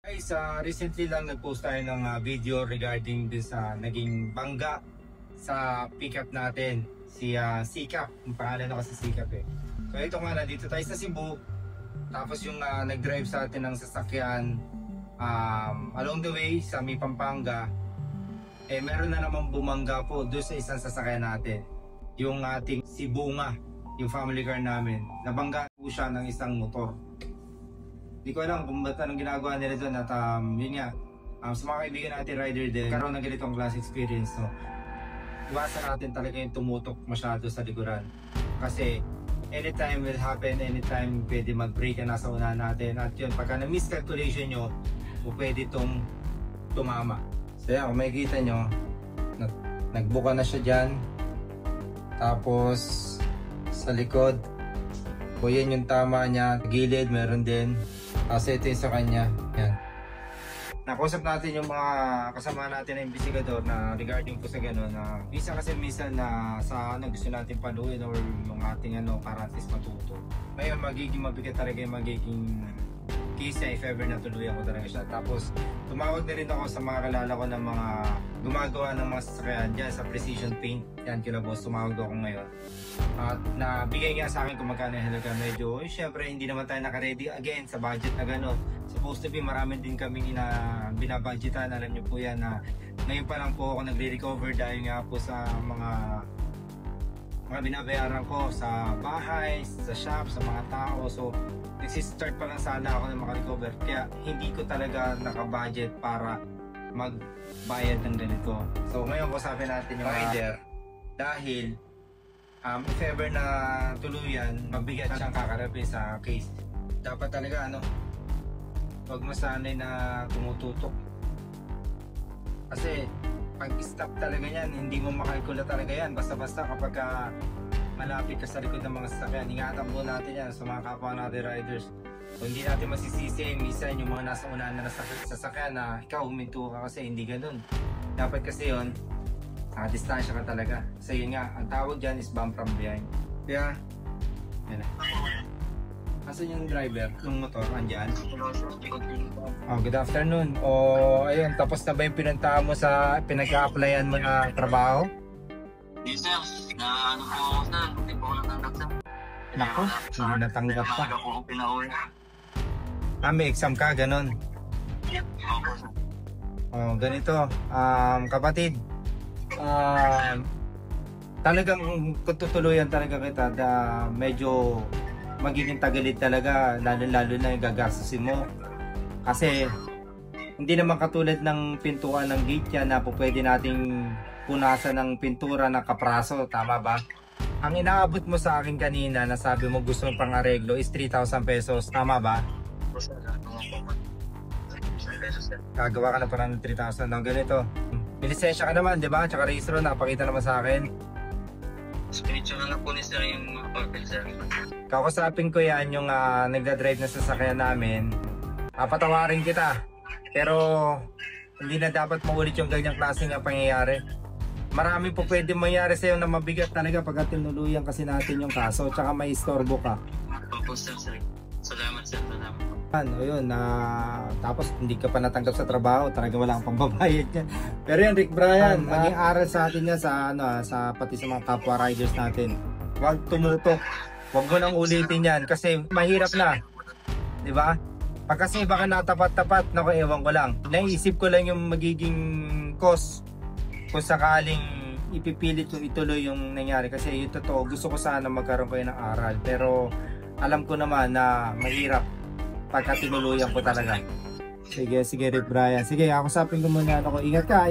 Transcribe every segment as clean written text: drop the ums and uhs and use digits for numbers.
Guys, recently lang nag-post tayo ng video regarding din sa naging bangga sa pickup natin, si Sikap. Ang pangalan na kasi Sikap eh. So ito nga, nandito tayo sa Cebu. Tapos yung nag-drive sa atin ng sasakyan along the way sa may Pampanga, eh meron na namang bumangga po doon sa isang sasakyan natin. Yung ating si Bunga, yung family car namin. Nabangga po siya ng isang motor. Hindi ko alam kung ba't anong ginagawa nila doon at yun nga, sa mga kaibigan natin rider din, karoon ng ganitong class experience, no? Iwasan natin talaga yung tumutok masyado sa likuran. Kasi anytime will happen, anytime pwede mag-brake na nasa unahan natin. At yun, pagka na-miscalculation nyo, pwede itong tumama. So yan, kung makikita nyo, nagbuka na siya dyan. Tapos sa likod, o yan yung tama niya, gilid meron din. Kasi ito yung sa kanya, yan. Nakausap natin yung mga kasama natin na investigador na regarding po sa gano'n na minsan na sa gusto natin paluin or yung ating para at least matuto. Ngayon magiging mabigat talaga yung magiging case if ever natuluyan ko talaga siya. Tapos tumawag na rin ako sa mga kalala ko ng mga gumagawa ng mga sasakyan dyan sa Precision Paint. Yan kila boss, tumawag ako ngayon. At nabigay nga sa akin kung magkano yung halaga. Medyo, syempre hindi naman tayo naka-ready again sa budget na gano'n. Supposed to be marami din kaming binabudgetan. Alam nyo po yan na ngayon pa lang po ako nagre-recover dahil nga po sa mga binabayaran ko sa bahay, sa shop, sa mga tao. So nagsistart pa lang sana ako na makarecover. Kaya hindi ko talaga nakabudget para magbayad ng ganito. So ngayon kusapin natin yung rider dahil if ever na tuluyan, mabigat siyang kakarapin sa case. Dapat talaga wag masanay na tumututok. Kasi pag stop talaga yan, hindi mo makalkula talaga yan. Basta-basta kapag malapit ka sa likod ng mga sasakyan, ingatan po natin yan sa mga kapwa natin riders. So, hindi natin masisisi minsan yung mga nasa unahan na sasakyan na ikaw huminto ka kasi hindi ganun. Dapat kasi yun, distansya ka talaga. Kasi yun nga, ang tawag dyan is bump from behind. Kaya, yan na. Asan yung driver? Yung motor, andyan? Oh, good afternoon. Ayun, tapos na ba yung pinuntahan mo sa pinag-a-applyan mo na trabaho? Yes sir, na po ako sir, hindi po ako natanggap sir. Nako, hindi natanggap pa. Maaga po ako pinauwi. May exam ka, ganun? Opo sir. Ganito, kapatid. Talagang kung tutuluyan talaga kita, medyo magiging tagalit talaga, lalo na yung gagastusin mo. Kasi hindi naman katulad ng pintuan ng gate yan na po pwede nating punasan ng pintura ng kapraso, tama ba? Ang inaabot mo sa akin kanina na sabi mo gusto mong pang-areglo is 3,000 pesos, tama ba? Gagawa ka na parang ng 3,000. Ganito, may lisensya ka naman, di ba? Tsaka registro, nakapakita naman sa akin. Spiritual na po ni sir yung mga papel sir. Kakusapin ko yan yung nagdadrive na sasakyan namin. Patawarin kita. Pero hindi na dapat maulit yung ganyang klase ng pangyayari. Marami po pwede mangyari sa'yo na mabigat talaga pag tinuluyan kasi natin yung kaso. Tsaka may istorbo ka. Opo sir. Salamat sir. Yun, tapos hindi ka pa natanggap sa trabaho, talaga wala kang pambabayad yan. Pero yan, Rick Brian, maging aral sa atin yan sa pati sa mga kapwa riders natin. Huwag tumutok. Huwag mo nang ulitin yan kasi mahirap na. Di ba? Pag kasi baka natapat-tapat, naku, ewan ko lang. Naisip ko lang yung magiging cost kung sakaling ipipilit kong ituloy yung nangyari. Kasi yung totoo, gusto ko sana magkaroon kayo ng aral. Pero alam ko naman na mahirap pagka tinuluyan ko talaga. Sige Rick Brian. Sige, kakusapin ko muna ako. Ingat ka.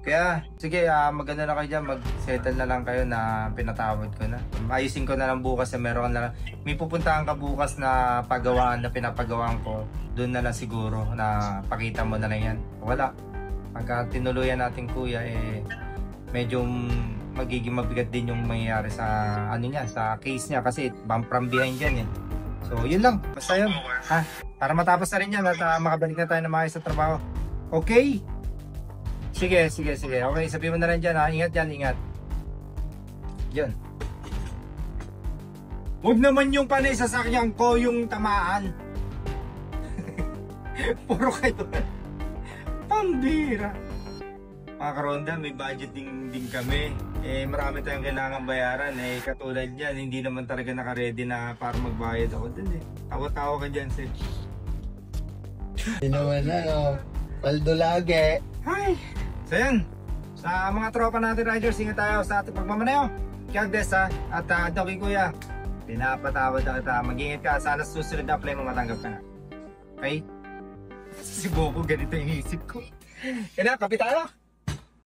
Kaya, sige, maganda na kayo dyan, mag-settle na lang kayo na pinatawad ko na. Ayusin ko na lang bukas na meron na lang. May pupuntahan ka bukas na pagawaan na pinapagawaan ko. Doon na lang siguro na pakita mo na lang yan. Wala. Pagka tinuluyan natin kuya, medyo magiging mabigat din yung mangyayari sa sa case niya kasi bump from behind yan So, yun lang. Basta yun. Para matapos na rin yan at makabalik na tayo na maayos sa trabaho. Okay? Sige. Okay, sabihin mo na rin dyan Ingat dyan, ingat. Yun. Huwag naman yung panay sasakyan ko yung tamaan. Puro kayo. Pambira. Mga karonda, may budget din kami. Marami tayong kailangan bayaran. Katulad yan, hindi naman talaga naka-ready na para magbayad ako dun eh. Tawa-tawa ka dyan, sir. Hindi naman paldo lagi. Hi! So yan, sa mga tropa natin riders, ingat tayo sa ating pagmamaneho. God bless ha. At Doki Kuya, pinapatawad na kita. Mag-ingat ka. Sana susunod na play mo matanggap ka na. Okay? Si Bobo, ganito yung isip ko. Kaya na, kapit tayo.